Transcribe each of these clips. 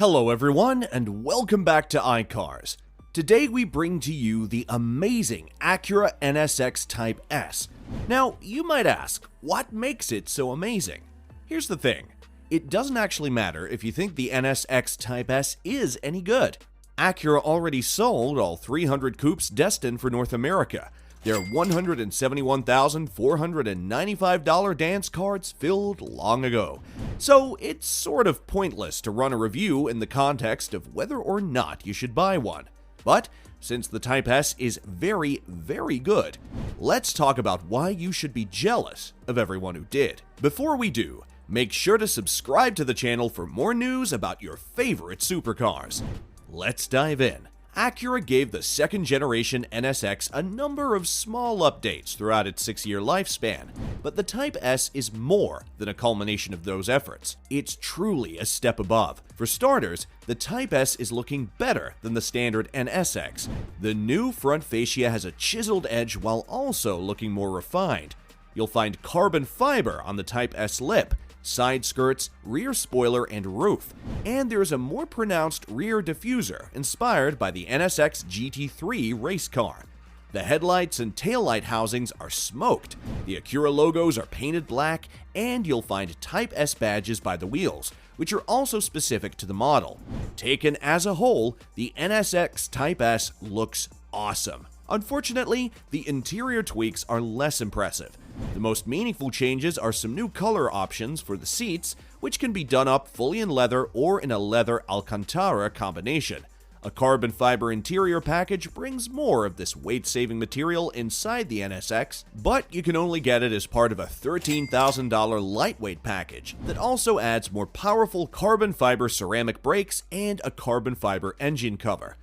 Hello everyone, and welcome back to iCars. Today we bring to you the amazing Acura NSX Type S. Now, you might ask, what makes it so amazing? Here's the thing, it doesn't actually matter if you think the NSX Type S is any good. Acura already sold all 300 coupes destined for North America. Their $171,495 dance cards filled long ago. So it's sort of pointless to run a review in the context of whether or not you should buy one. But since the Type S is very, very good, let's talk about why you should be jealous of everyone who did. Before we do, make sure to subscribe to the channel for more news about your favorite supercars. Let's dive in. Acura gave the second-generation NSX a number of small updates throughout its 6-year lifespan, but the Type S is more than a culmination of those efforts. It's truly a step above. For starters, the Type S is looking better than the standard NSX. The new front fascia has a chiseled edge while also looking more refined. You'll find carbon fiber on the Type S lip, side skirts, rear spoiler, and roof. And there's a more pronounced rear diffuser inspired by the NSX GT3 race car. The headlights and taillight housings are smoked, the Acura logos are painted black, and you'll find Type S badges by the wheels, which are also specific to the model. Taken as a whole, the NSX Type S looks awesome. Unfortunately, the interior tweaks are less impressive. The most meaningful changes are some new color options for the seats, which can be done up fully in leather or in a leather Alcantara combination. A carbon fiber interior package brings more of this weight-saving material inside the NSX, but you can only get it as part of a $13,000 lightweight package that also adds more powerful carbon fiber ceramic brakes and a carbon fiber engine cover.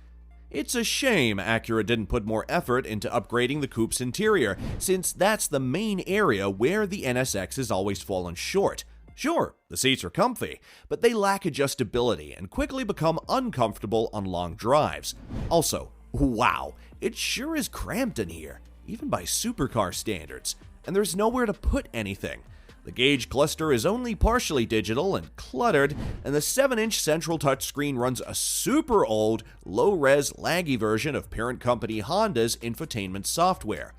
It's a shame Acura didn't put more effort into upgrading the coupe's interior, since that's the main area where the NSX has always fallen short. Sure, the seats are comfy, but they lack adjustability and quickly become uncomfortable on long drives. Also, wow, it sure is cramped in here, even by supercar standards, and there's nowhere to put anything. The gauge cluster is only partially digital and cluttered, and the 7-inch central touchscreen runs a super old, low-res, laggy version of parent company Honda's infotainment software.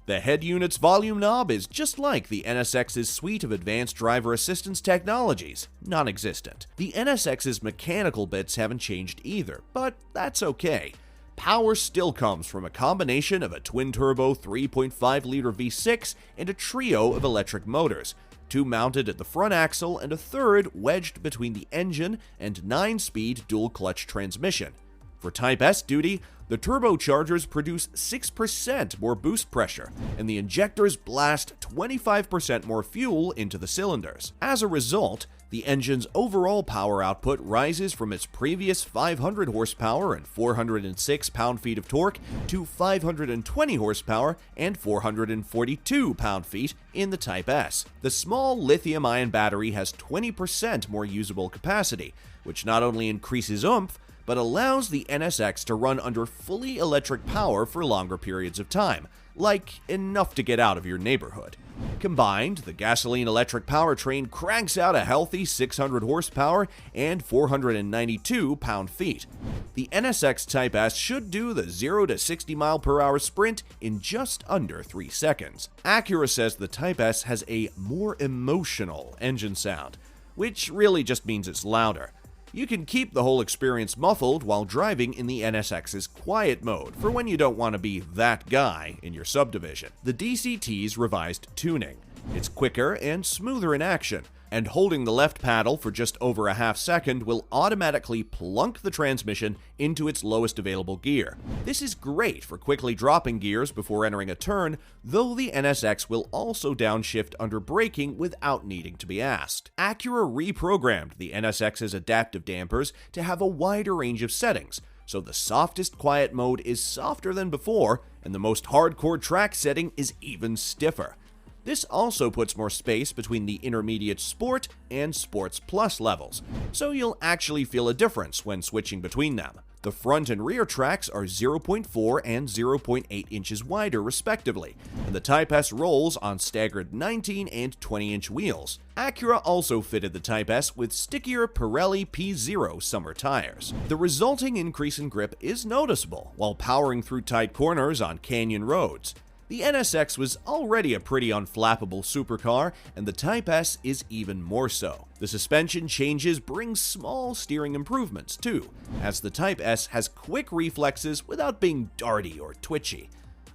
The head unit's volume knob is just like the NSX's suite of advanced driver assistance technologies, non-existent. The NSX's mechanical bits haven't changed either, but that's okay. Power still comes from a combination of a twin-turbo 3.5-liter V6 and a trio of electric motors, 2 mounted at the front axle and a third wedged between the engine and 9-speed dual-clutch transmission. For Type S duty, the turbochargers produce 6% more boost pressure, and the injectors blast 25% more fuel into the cylinders. As a result, the engine's overall power output rises from its previous 500 horsepower and 406 pound-feet of torque to 520 horsepower and 442 pound-feet in the Type S. The small lithium-ion battery has 20% more usable capacity, which not only increases oomph, but allows the NSX to run under fully electric power for longer periods of time, like enough to get out of your neighborhood. Combined, the gasoline-electric powertrain cranks out a healthy 600 horsepower and 492 pound-feet. The NSX Type S should do the 0 to 60 mile/hour sprint in just under 3 seconds. Acura says the Type S has a more emotional engine sound, which really just means it's louder. You can keep the whole experience muffled while driving in the NSX's quiet mode for when you don't want to be that guy in your subdivision. The DCT's revised tuning. It's quicker and smoother in action, and holding the left paddle for just over a half second will automatically plunk the transmission into its lowest available gear. This is great for quickly dropping gears before entering a turn, though the NSX will also downshift under braking without needing to be asked. Acura reprogrammed the NSX's adaptive dampers to have a wider range of settings, so the softest quiet mode is softer than before, and the most hardcore track setting is even stiffer. This also puts more space between the intermediate Sport and Sports Plus levels, so you'll actually feel a difference when switching between them. The front and rear tracks are 0.4 and 0.8 inches wider respectively, and the Type S rolls on staggered 19 and 20-inch wheels. Acura also fitted the Type S with stickier Pirelli P0 summer tires. The resulting increase in grip is noticeable while powering through tight corners on canyon roads. The NSX was already a pretty unflappable supercar, and the Type S is even more so. The suspension changes bring small steering improvements too, as the Type S has quick reflexes without being darty or twitchy.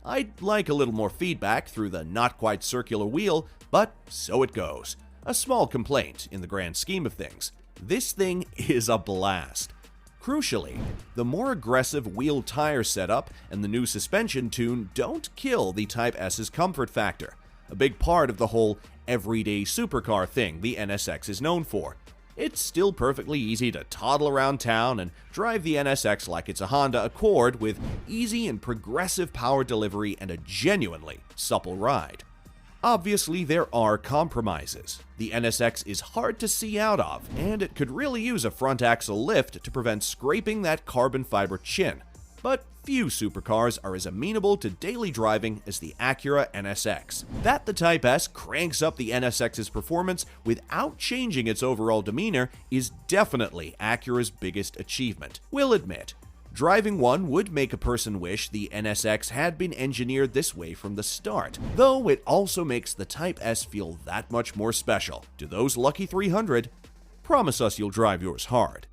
I'd like a little more feedback through the not-quite circular wheel, but so it goes. A small complaint in the grand scheme of things. This thing is a blast. Crucially, the more aggressive wheel tire setup and the new suspension tune don't kill the Type S's comfort factor, a big part of the whole everyday supercar thing the NSX is known for. It's still perfectly easy to toddle around town and drive the NSX like it's a Honda Accord with easy and progressive power delivery and a genuinely supple ride. Obviously, there are compromises. The NSX is hard to see out of, and it could really use a front axle lift to prevent scraping that carbon fiber chin. But few supercars are as amenable to daily driving as the Acura NSX. That the Type S cranks up the NSX's performance without changing its overall demeanor is definitely Acura's biggest achievement. We'll admit, driving one would make a person wish the NSX had been engineered this way from the start, though it also makes the Type S feel that much more special. To those lucky 300, promise us you'll drive yours hard.